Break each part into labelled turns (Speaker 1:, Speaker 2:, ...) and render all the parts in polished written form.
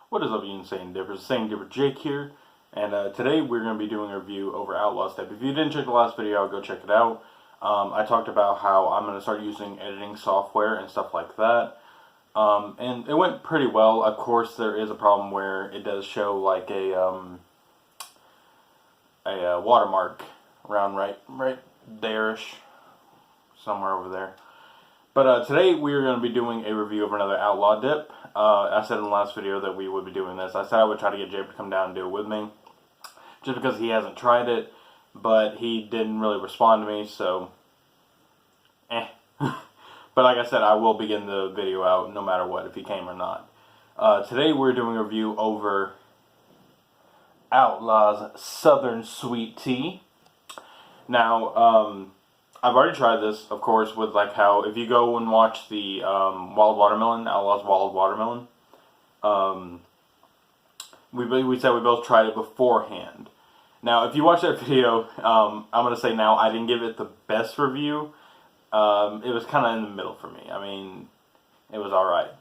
Speaker 1: What is up, you insane dippers? Insane dipper Jake here, and today we're going to be doing a review over Outlaws Step. If you didn't check the last video, go check it out. I talked about how I'm going to start using editing software and stuff like that, and it went pretty well. Of course, there is a problem where it does show like a watermark around right there-ish, somewhere over there. But today we are going to be doing a review of another Outlaw dip. I said in the last video that we would be doing this. I said I would try to get Jake to come down and do it with me, just because he hasn't tried it, but he didn't really respond to me, so But like I said, I will begin the video out no matter what, if he came or not. Today we're doing a review over Outlaws Southern Sweet Tea. Now, I've already tried this, of course, with like how if you go and watch the Wild Watermelon, Outlaws Wild Watermelon, we said we both tried it beforehand. Now, if you watch that video, I'm going to say now I didn't give it the best review. It was kind of in the middle for me. I mean, it was alright.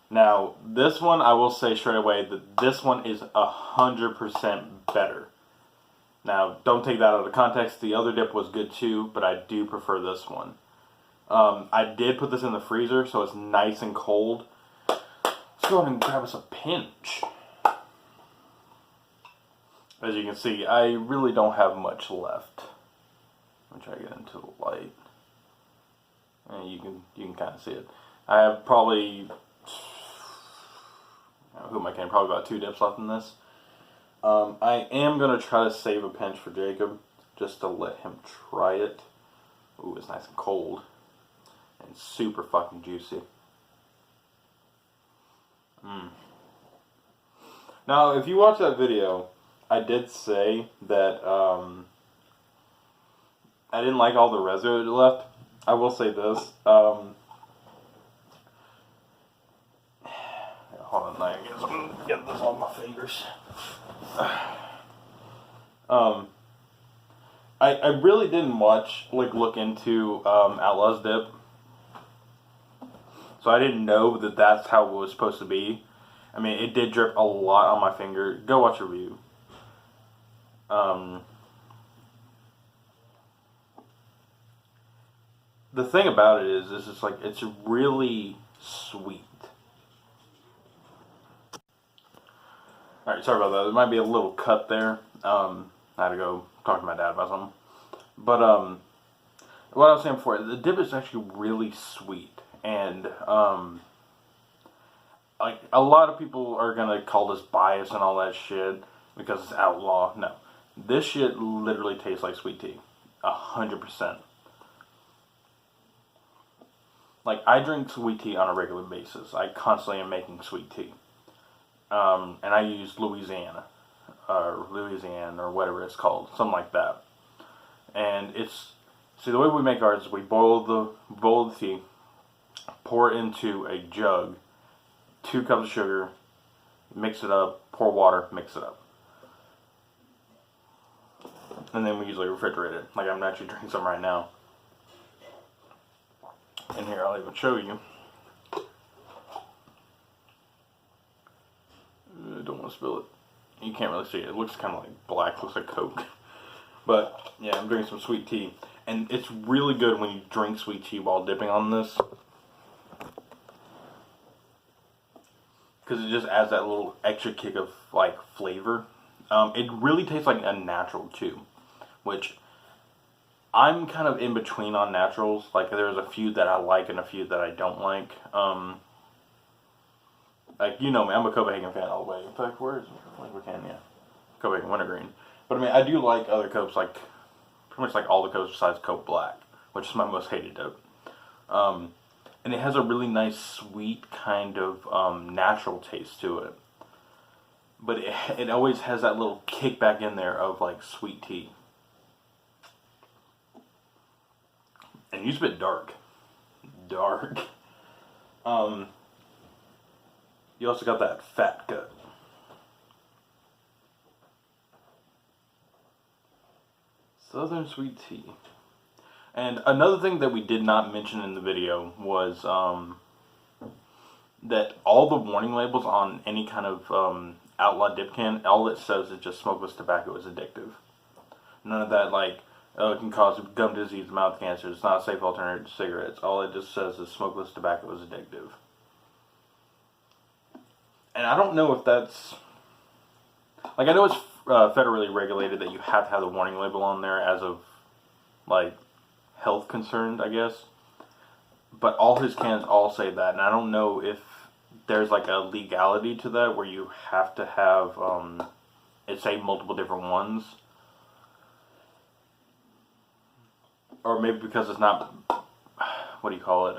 Speaker 1: Now, this one, I will say straight away that this one is 100% better. Now, don't take that out of context. The other dip was good too, but I do prefer this one. I did put this in the freezer, so it's nice and cold. Let's go ahead and grab us a pinch. As you can see, I really don't have much left. Let me try to get into the light. And you can kind of see it. I have probably, who am I kidding? Probably about 2 dips left in this. I am going to try to save a pinch for Jacob, just to let him try it. Ooh, it's nice and cold. And super fucking juicy. Now, if you watch that video, I did say that I didn't like all the residue left. I will say this. Hold on, I guess I'm gonna get this on my fingers. I really didn't much look into Outlaws dip, so I didn't know that that's how it was supposed to be. I mean, it did drip a lot on my finger. Go watch a review. The thing about it is it's like it's really sweet. Alright, sorry about that. There might be a little cut there. I had to go talk to my dad about something. But, what I was saying before, the dip is actually really sweet. And, like, a lot of people are going to call this bias and all that shit because it's Outlaw. No. This shit literally tastes like sweet tea. 100%. Like, I drink sweet tea on a regular basis. I constantly am making sweet tea. And I use Louisiana or whatever it's called, something like that. And it's, see, the way we make ours is we boil the tea, pour it into a jug, 2 cups of sugar, mix it up, pour water, mix it up. And then we usually refrigerate it. Like, I'm actually drinking some right now. And here, I'll even show you. I don't want to spill it. You can't really see it. It looks kind of like black. Looks like Coke. But, yeah, I'm drinking some sweet tea. And it's really good when you drink sweet tea while dipping on this. Because it just adds that little extra kick of, like, flavor. It really tastes like a natural, too. Which, I'm kind of in between on naturals. Like, there's a few that I like and a few that I don't like. Like, you know me, I'm a Copenhagen fan all the way. In fact, where is it? Like, we can, yeah. Copenhagen Wintergreen. But, I mean, I do like other Copes, like, pretty much like all the Copes besides Cope Black, which is my most hated dope. And it has a really nice, sweet kind of natural taste to it. But it always has that little kick back in there of, like, sweet tea. And it's a bit dark. Dark. You also got that fat cut. Southern Sweet Tea. And another thing that we did not mention in the video was that all the warning labels on any kind of Outlaw dip can, all it says is just smokeless tobacco is addictive. None of that like, oh, it can cause gum disease, mouth cancer, it's not a safe alternative to cigarettes. All it just says is smokeless tobacco is addictive. And I don't know if that's... Like, I know it's federally regulated that you have to have the warning label on there as of, like, health concerned, I guess. But all his cans all say that, and I don't know if there's, like, a legality to that where you have to have, it say multiple different ones. Or maybe because it's not, what do you call it,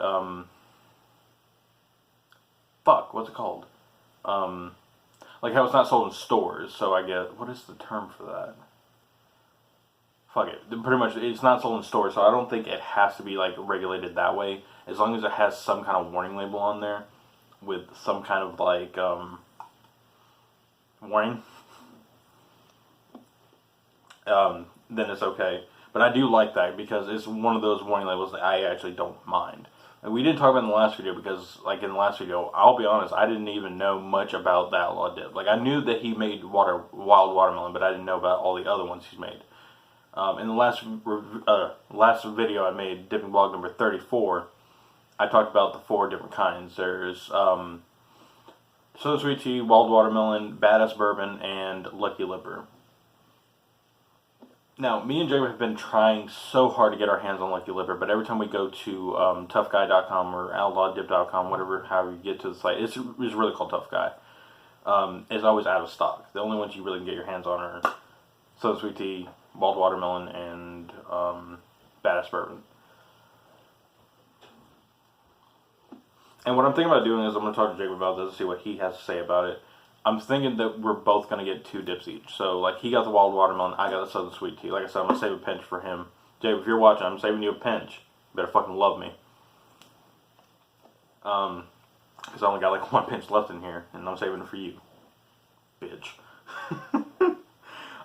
Speaker 1: what's it called? Like how it's not sold in stores, so I guess, what is the term for that? Fuck it, pretty much, it's not sold in stores, so I don't think it has to be, like, regulated that way, as long as it has some kind of warning label on there, with some kind of, like, warning, then it's okay. But I do like that, because it's one of those warning labels that I actually don't mind. And we didn't talk about it in the last video, because, like, in the last video, I'll be honest, I didn't even know much about the Outlaw dip. Like, I knew that he made wild watermelon, but I didn't know about all the other ones he's made. In the last video I made, dipping vlog number 34, I talked about the 4 different kinds. There's Southern Sweet Tea, Wild Watermelon, Badass Bourbon, and Lucky Lipper. Now, me and Jay have been trying so hard to get our hands on Lucky Lipper, but every time we go to toughguy.com or outlawdip.com, however you get to the site, it's really called Tough Guy. It's always out of stock. The only ones you really can get your hands on are Southern Sweet Tea, Wild Watermelon, and Badass Bourbon. And what I'm thinking about doing is I'm going to talk to Jacob about this and see what he has to say about it. I'm thinking that we're both going to get 2 dips each. So, like, he got the Wild Watermelon, I got the Southern Sweet Tea. Like I said, I'm going to save a pinch for him. Jacob, if you're watching, I'm saving you a pinch. You better fucking love me. Because I only got, like, 1 pinch left in here, and I'm saving it for you. Bitch.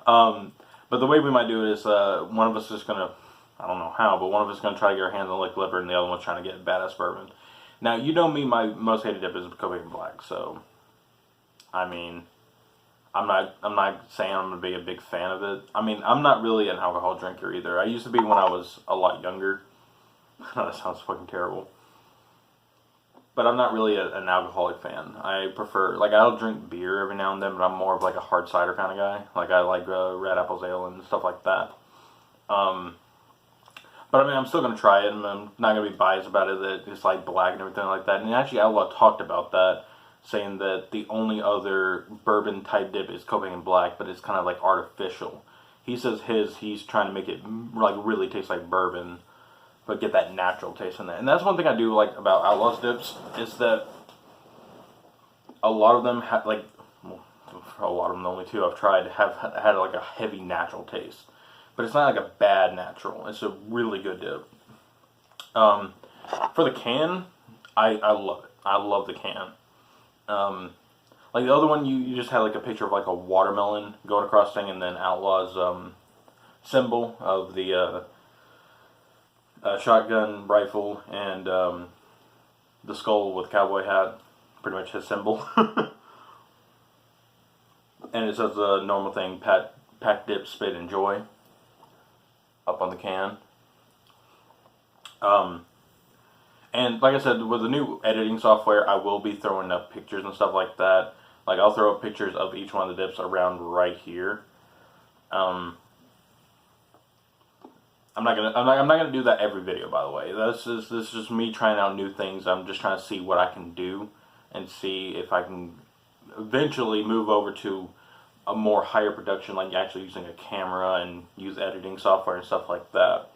Speaker 1: But the way we might do it is one of us is going to, I don't know how, but one of us is going to try to get our hands on Lucky Lipper, and the other one's trying to get Badass Bourbon. Now, you know me, my most hated dip is Copenhagen Black, so, I mean, I'm not saying I'm going to be a big fan of it. I mean, I'm not really an alcohol drinker either. I used to be when I was a lot younger. I know that sounds fucking terrible. But I'm not really an alcoholic fan. I prefer, like, I'll drink beer every now and then, but I'm more of, like, a hard cider kind of guy. Like, I like Red Apple's Ale and stuff like that. But, I mean, I'm still going to try it, and I'm not going to be biased about it, that it's, like, black and everything like that. And actually, Outlaw talked about that, saying that the only other bourbon-type dip is Copenhagen Black, but it's kind of, like, artificial. He says he's trying to make it, like, really taste like bourbon, but get that natural taste in there. And that's one thing I do like about Outlaws dips, is that a lot of them have, like, well, a lot of them, the only 2 I've tried, have had, like, a heavy natural taste. But it's not like a bad natural. It's a really good dip. For the can, I love it. I love the can. Like the other one, you just had like a picture of like a watermelon going across thing, and then Outlaw's symbol of the shotgun rifle and the skull with cowboy hat, pretty much his symbol. And it says the normal thing, pack, dip, spit, enjoy, up on the can. And like I said, with the new editing software, I will be throwing up pictures and stuff like that. Like, I'll throw up pictures of each one of the dips around right here. I'm not gonna do that every video, by the way. This is just me trying out new things. I'm just trying to see what I can do and see if I can eventually move over to a more higher production, like actually using a camera and use editing software and stuff like that.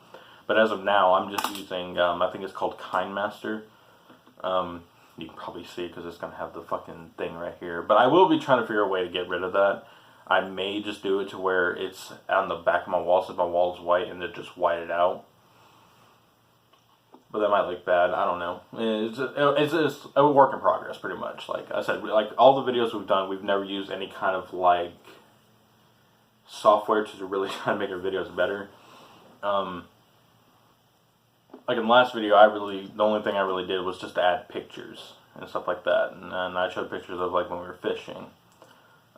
Speaker 1: But as of now, I'm just using, I think it's called KindMaster. You can probably see it because it's going to have the fucking thing right here. But I will be trying to figure a way to get rid of that. I may just do it to where it's on the back of my wall, since my wall is white, and then just white it out. But that might look bad. I don't know. It's a work in progress, pretty much. Like I said, like all the videos we've done, we've never used any kind of like software to really try to make our videos better. Like in the last video, the only thing I really did was just to add pictures. and stuff like that. And I showed pictures of like when we were fishing.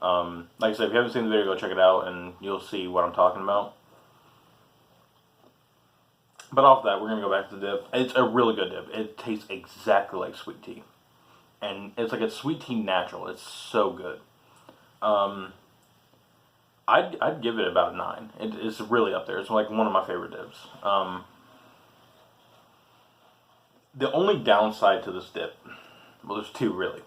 Speaker 1: Like I said, if you haven't seen the video, go check it out, and you'll see what I'm talking about. But off that, we're gonna go back to the dip. It's a really good dip. It tastes exactly like sweet tea, and it's like a sweet tea natural. It's so good. I'd give it about a 9. It's really up there. It's like one of my favorite dips. The only downside to this dip, well, there's two really,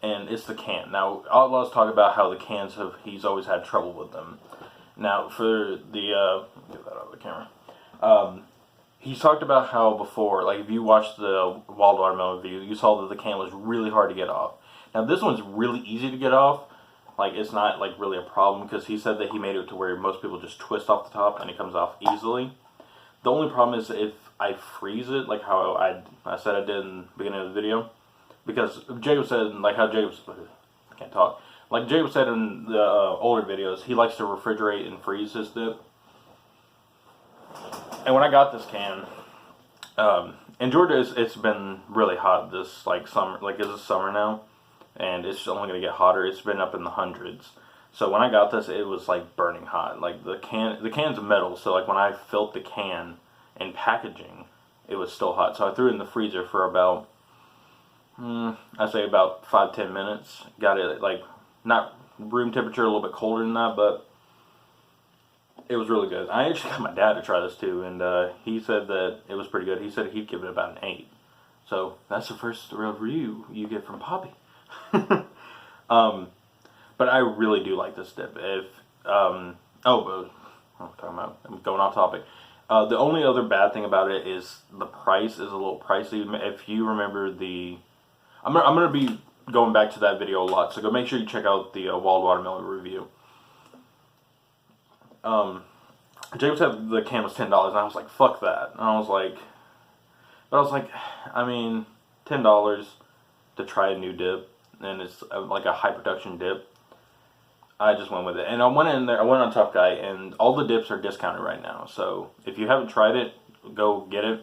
Speaker 1: and it's the can. Now, Outlaws talk about how the cans he's always had trouble with them. Now, for the, get that out of the camera. He's talked about how before, like if you watched the Wild Watermelon review, you saw that the can was really hard to get off. Now, this one's really easy to get off. Like, it's not like really a problem, because he said that he made it to where most people just twist off the top and it comes off easily. The only problem is if I freeze it, like how I said I did in the beginning of the video. Because Jacob said, like how I can't talk. Like Jacob said in the older videos, he likes to refrigerate and freeze his dip. And when I got this can, in Georgia, it's been really hot this like summer, like it's summer now, and it's only gonna get hotter. It's been up in the hundreds. So when I got this, it was like burning hot. Like the can's metal, so like when I filled the can in packaging, it was still hot. So I threw it in the freezer for about, I'd say about 5-10 minutes. Got it like not room temperature, a little bit colder than that, but it was really good. I actually got my dad to try this too, and he said that it was pretty good. He said he'd give it about an 8. So that's the first real review you get from Poppy. But I really do like this dip. If what am I talking about? I'm going off topic. The only other bad thing about it is the price is a little pricey. If you remember I'm gonna be going back to that video a lot, so go make sure you check out the Wild Watermelon review. Jacob said the can was $10, and I was like, fuck that. And I was like, I mean, $10 to try a new dip, and it's like a high production dip. I just went with it. And I went in there, I went on Tough Guy, and all the dips are discounted right now. So if you haven't tried it, go get it.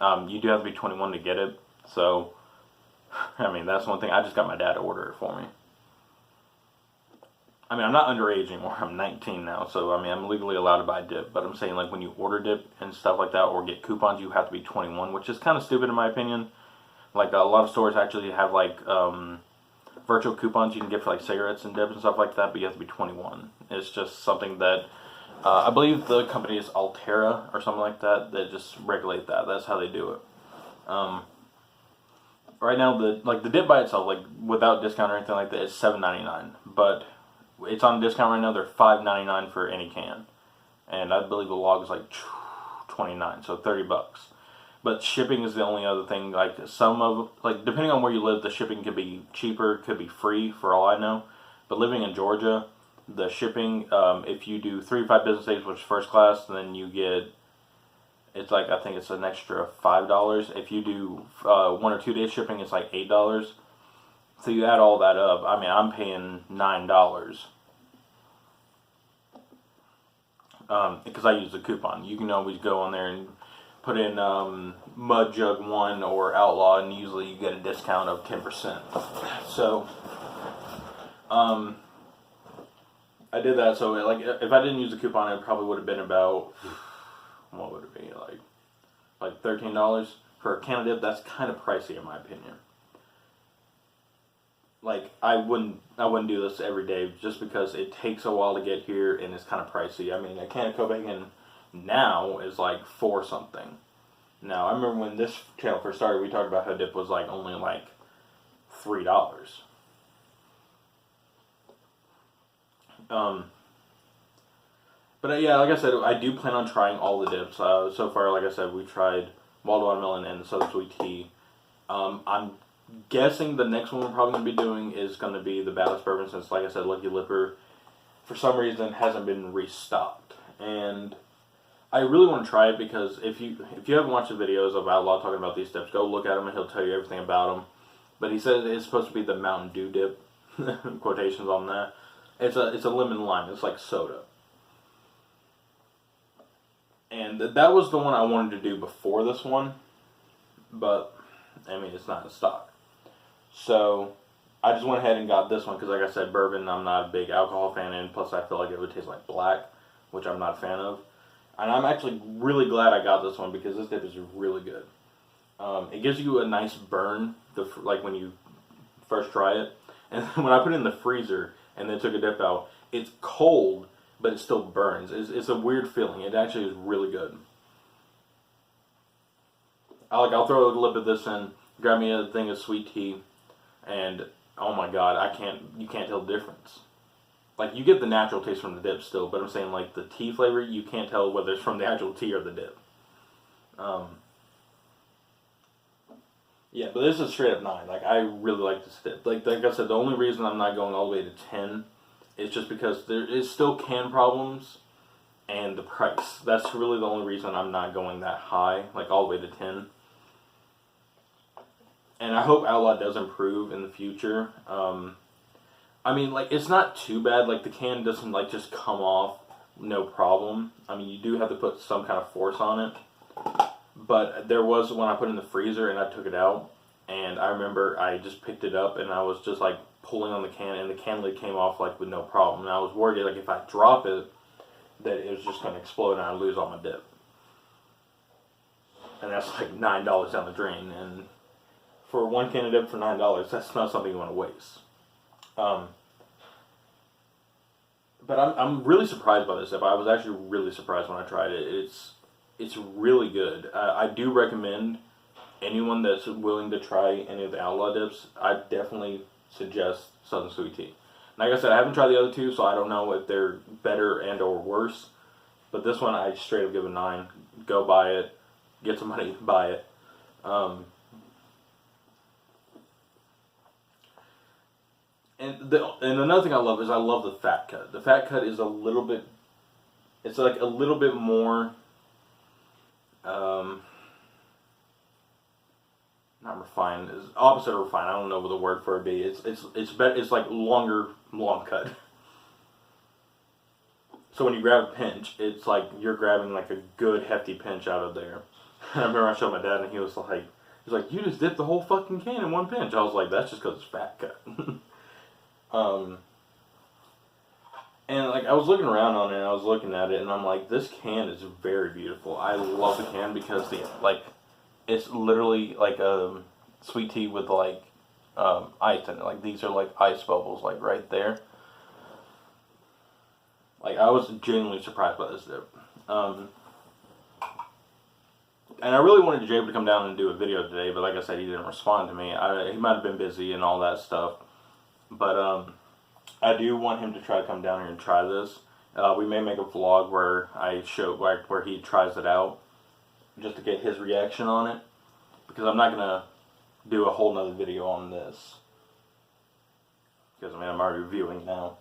Speaker 1: You do have to be 21 to get it. So, I mean, that's one thing. I just got my dad to order it for me. I mean, I'm not underage anymore. I'm 19 now. So, I mean, I'm legally allowed to buy dip. But I'm saying, like, when you order dip and stuff like that, or get coupons, you have to be 21, which is kind of stupid in my opinion. Like, a lot of stores actually have, like, virtual coupons you can get for like cigarettes and dip and stuff like that, but you have to be 21. It's just something that I believe the company is Altera or something like that just regulate that. That's how they do it. Right now, the dip by itself, like without discount or anything like that, is $7.99. But it's on discount right now. They're $5.99 for any can, and I believe the log is like $29, so $30. But shipping is the only other thing. Like depending on where you live, the shipping could be cheaper, could be free for all I know. But living in Georgia, the shipping, if you do 3 to 5 business days, which is first class, then you get, it's like, I think it's an extra $5. If you do 1 or 2 days shipping, it's like $8. So you add all that up. I mean, I'm paying $9. Because I use the coupon. You can always go on there and put in Mud Jug 1 or Outlaw, and usually you get a discount of 10%. So, I did that. So, like, if I didn't use the coupon, it probably would have been about, what would it be, like $13 for a can of dip. That's kind of pricey in my opinion. Like, I wouldn't do this every day just because it takes a while to get here and it's kind of pricey. I mean, a can of Copenhagen now is like $4 something. Now, I remember when this channel first started, we talked about how dip was like only like $3. But yeah, like I said, I do plan on trying all the dips. So far, like I said, we tried Wild Watermelon and Southern Sweet Tea. I'm guessing the next one we're probably going to be doing is going to be the Ballast Bourbon, since, like I said, Lucky Lipper, for some reason, hasn't been restocked. And I really want to try it because if you haven't watched the videos of Outlaw talking about these dips, go look at them and he'll tell you everything about them. But he says it's supposed to be the Mountain Dew dip, quotations on that. It's a lemon lime. It's like soda. And that was the one I wanted to do before this one, but I mean, it's not in stock. So I just went ahead and got this one because, like I said, bourbon I'm not a big alcohol fan, and plus I feel like it would taste like black, which I'm not a fan of. And I'm actually really glad I got this one because this dip is really good. It gives you a nice burn, like when you first try it. And when I put it in the freezer and then took a dip out, it's cold, but it still burns. It's a weird feeling. It actually is really good. I'll throw a little bit of this in, grab me a thing of sweet tea, and oh my god, you can't tell the difference. Like, you get the natural taste from the dip still, but I'm saying, like, the tea flavor, you can't tell whether it's from the actual tea or the dip. Yeah, but this is straight up 9. Like, I really like this dip. Like I said, the only reason I'm not going all the way to 10 is just because there is still can problems and the price. That's really the only reason I'm not going that high, like all the way to 10. And I hope Outlaw does improve in the future. I mean, like, it's not too bad. Like, the can doesn't, like, just come off no problem. I mean, you do have to put some kind of force on it. But there was when I put it in the freezer and I took it out, and I remember I just picked it up and I was just like pulling on the can, and the can lid came off like with no problem. And I was worried like if I drop it, that it was just going to explode and I'd lose all my dip. And that's like $9 down the drain. And for one can of dip for $9, that's not something you want to waste. But I'm really surprised by this dip. I was actually really surprised when I tried it. It's really good. I do recommend anyone that's willing to try any of the Outlaw dips. I definitely suggest Southern Sweet Tea. Like I said, I haven't tried the other two, so I don't know if they're better and or worse. But this one, I straight up give a 9. Go buy it. Get some money, buy it. And another thing I love is I love the fat cut. The fat cut is a little bit. It's like a little bit more. Not refined. Is opposite of refined. I don't know what the word for it be. It's better. It's like long cut. So when you grab a pinch, it's like you're grabbing like a good hefty pinch out of there. And I remember I showed my dad, and he was like, "You just dipped the whole fucking can in one pinch." I was like, "That's just because it's fat cut." And like I was looking around on it, and I was looking at it, and I'm like, this can is very beautiful. I love the can because it's literally like a sweet tea with like ice in it. Like these are like ice bubbles, like right there. Like I was genuinely surprised by this dip. And I really wanted Jay to come down and do a video today, but like I said, he didn't respond to me. He might have been busy and all that stuff. But I do want him to try to come down here and try this. We may make a vlog where I show where he tries it out, just to get his reaction on it. Because I'm not gonna do a whole nother video on this. Because I mean I'm already reviewing now.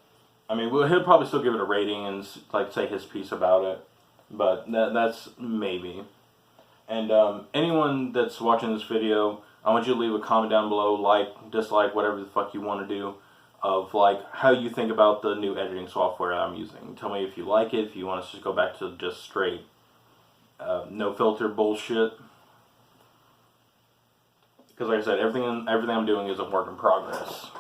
Speaker 1: I mean he'll probably still give it a rating and like say his piece about it, but that's maybe. And anyone that's watching this video, I want you to leave a comment down below, like, dislike, whatever the fuck you want to do, of like how you think about the new editing software I'm using. Tell me if you like it, if you want us to go back to just straight no filter bullshit. Because like I said, everything I'm doing is a work in progress.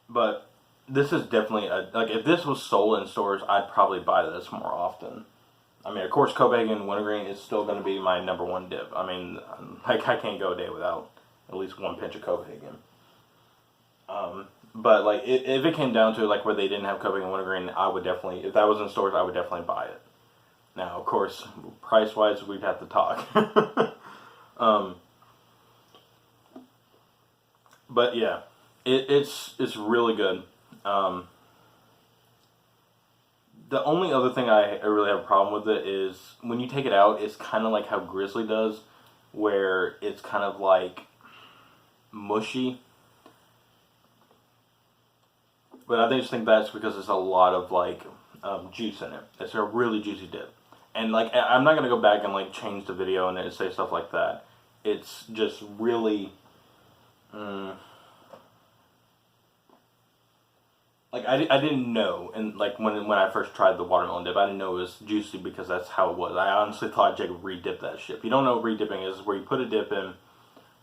Speaker 1: But this is definitely like if this was sold in stores, I'd probably buy this more often. I mean, of course, Copenhagen wintergreen is still going to be my #1 dip. I mean, like I can't go a day without at least one pinch of Copenhagen. But like, if it came down to it, like where they didn't have Copenhagen wintergreen, I would definitely, if that was in stores, I would definitely buy it. Now, of course, price wise, we'd have to talk. But yeah, it's really good. The only other thing I really have a problem with it is when you take it out, it's kind of like how Grizzly does, where it's kind of like mushy. But I just think that's because there's a lot of like juice in it. It's a really juicy dip. And like I'm not gonna go back and like change the video and say stuff like that. It's just really. like I didn't know, and like when I first tried the watermelon dip, I didn't know it was juicy because that's how it was. I honestly thought Jacob re-dipped that shit. If you don't know what re-dipping is where you put a dip in,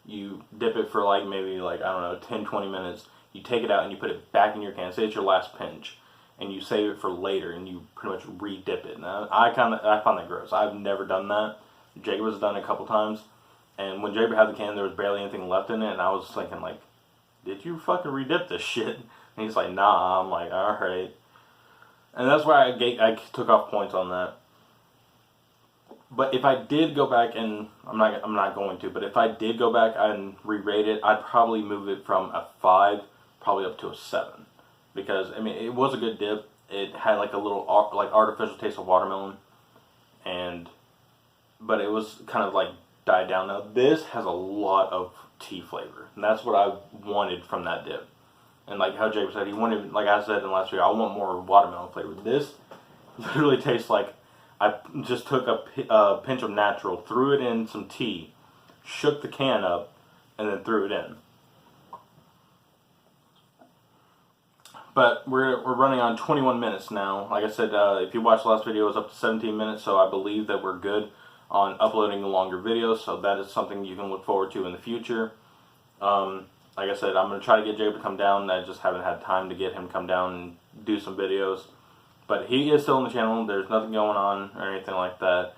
Speaker 1: you dip it for like maybe like, I don't know, 10-20 minutes. You take it out and you put it back in your can. Say it's your last pinch, and you save it for later, and you pretty much re-dip it. Now I find that gross. I've never done that. Jacob has done it a couple times, and when Jacob had the can, there was barely anything left in it, and I was thinking like, did you fucking re-dip this shit? And he's like, nah. I'm like, alright. And that's why I took off points on that. But if I did go back, and I'm not going to, but if I did go back and re-rate it, I'd probably move it from a 5 probably up to a 7. Because, I mean, it was a good dip. It had like a little like artificial taste of watermelon. But it was kind of like died down. Now this has a lot of tea flavor. And that's what I wanted from that dip. And like how Jacob said, he wanted, like I said in the last video, I want more watermelon flavor. This literally tastes like I just took a pinch of natural, threw it in some tea, shook the can up, and then threw it in. But we're running on 21 minutes now. Like I said, if you watched the last video, it was up to 17 minutes, so I believe that we're good on uploading the longer videos, so that is something you can look forward to in the future. Like I said, I'm going to try to get Jacob to come down. I just haven't had time to get him to come down and do some videos. But he is still on the channel. There's nothing going on or anything like that.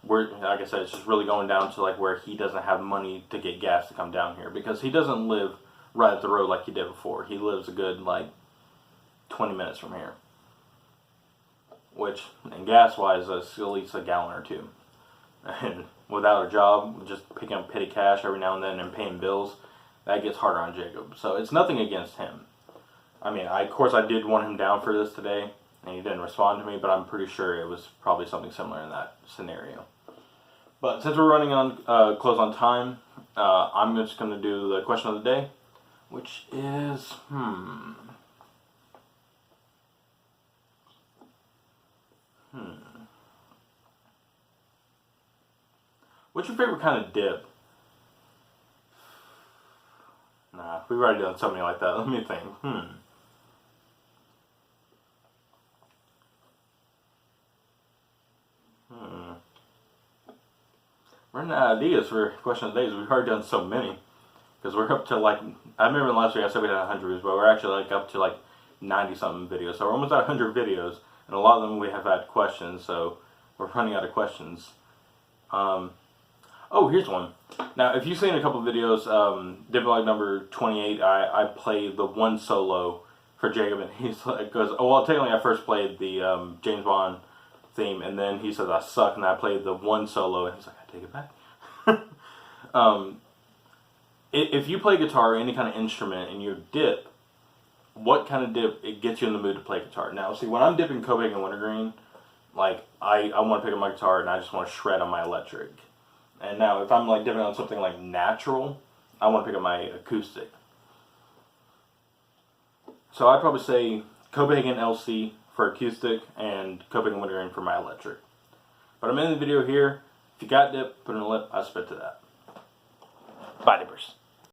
Speaker 1: Like I said, it's just really going down to like where he doesn't have money to get gas to come down here. Because he doesn't live right up the road like he did before. He lives a good like 20 minutes from here. Which, and gas-wise, that's at least a gallon or two. And without a job, just picking up petty cash every now and then and paying bills, that gets harder on Jacob. So it's nothing against him. I mean, of course I did want him down for this today, and he didn't respond to me, but I'm pretty sure it was probably something similar in that scenario. But since we're running on close on time, I'm just going to do the question of the day, which is, what's your favorite kind of dip? Nah, we've already done something like that. Let me think. Running out of ideas for question of the days. We've already done so many. Because we're up to like, I remember last week I said we had 100 views, but we're actually like up to like 90 something videos. So we're almost at 100 videos. And a lot of them we have had questions, so we're running out of questions. Oh, here's one. Now, if you've seen a couple of videos, dip log number 28, I played the one solo for Jacob, and he's like, goes, oh, well, technically I first played the James Bond theme, and then he says I suck, and I played the one solo, and he's like, I take it back. If you play guitar or any kind of instrument and you dip, what kind of dip it gets you in the mood to play guitar? Now, see, when I'm dipping Copenhagen Wintergreen, like, I want to pick up my guitar and I just want to shred on my electric. And now, if I'm like dipping on something like natural, I want to pick up my acoustic. So I'd probably say Copenhagen LC for acoustic and Copenhagen Wintergreen for my electric. But I'm ending the video here. If you got dip, put it in the lip. I spit to that. Bye, dippers.